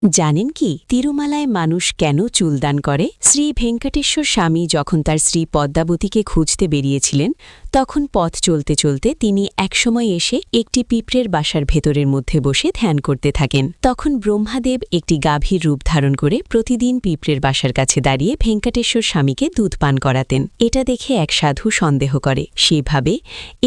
জানেন কি তিরুমালায় মানুষ কেন চুলদান করে? শ্রী ভেঙ্কটেশ্বর স্বামী যখন তার স্ত্রী পদ্মাবতীকে খুঁজতে বেরিয়েছিলেন তখন পথ চলতে চলতে তিনি একসময় এসে একটি পিঁপড়ের বাসার ভেতরের মধ্যে বসে ধ্যান করতে থাকেন। তখন ব্রহ্মাদেব একটি গাভীর রূপ ধারণ করে প্রতিদিন পিঁপড়ের বাসার কাছে দাঁড়িয়ে ভেঙ্কটেশ্বর স্বামীকে দুধ পান করাতেন। এটা দেখে এক সাধু সন্দেহ করে, সেভাবে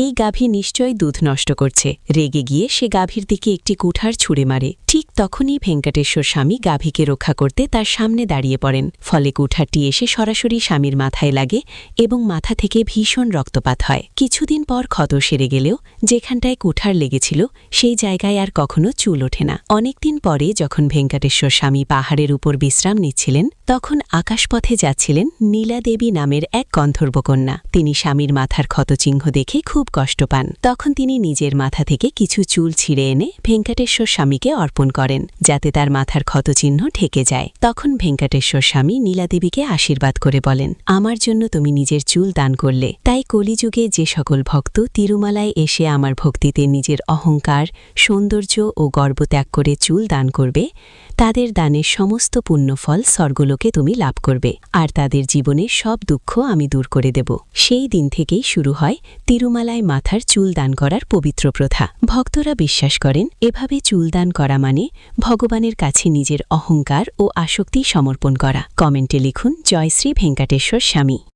এই গাভী নিশ্চয়ই দুধ নষ্ট করছে। রেগে গিয়ে সে গাভীর দিকে একটি কুঠার ছুঁড়ে মারে। ঠিক তখনই ভেঙ্কটেশ্বর স্বামী গাভীকে রক্ষা করতে তার সামনে দাঁড়িয়ে পড়েন। ফলে কুঠারটি এসে সরাসরি স্বামীর মাথায় লাগে এবং মাথা থেকে ভীষণ রক্তপাত হয়। কিছুদিন পর ক্ষত সেরে গেলেও যেখানটায় কুঠার লেগেছিল সেই জায়গায় আর কখনো চুল ওঠে না। অনেকদিন পরে যখন ভেঙ্কটেশ্বর স্বামী পাহাড়ের উপর বিশ্রাম নিচ্ছিলেন তখন আকাশপথে যাচ্ছিলেন নীলাদেবী নামের এক গন্ধর্বকন্যা। তিনি স্বামীর মাথার ক্ষতচিহ্ন দেখে খুব কষ্ট পান। তখন তিনি নিজের মাথা থেকে কিছু চুল ছিঁড়ে এনে ভেঙ্কটেশ্বর স্বামীকে অর্পণ করেন, যাতে তার মাথার ক্ষতচিহ্ন ঢেকে যায়। তখন ভেঙ্কটেশ্বর স্বামী নীলাদেবীকে আশীর্বাদ করে বলেন, আমার জন্য তুমি নিজের চুল দান করলে, তাই কলিযুগে যে সকল ভক্ত তিরুমালায় এসে আমার ভক্তিতে নিজের অহংকার, সৌন্দর্য ও গর্ব ত্যাগ করে চুল দান করবে, তাদের দানের সমস্ত পুণ্যফল স্বর্গলোকে তুমি লাভ করবে, আর তাদের জীবনের সব দুঃখ আমি দূর করে দেব। সেই দিন থেকেই শুরু হয় তিরুমালায় মাথার চুল দান করার পবিত্র প্রথা। ভক্তরা বিশ্বাস করেন এভাবে চুল দান করা মানে ভগবানের কাছে নিজের অহংকার ও আসক্তি সমর্পণ করা। কমেন্টে লিখুন, জয় শ্রী ভেঙ্কটেশ্বর স্বামী।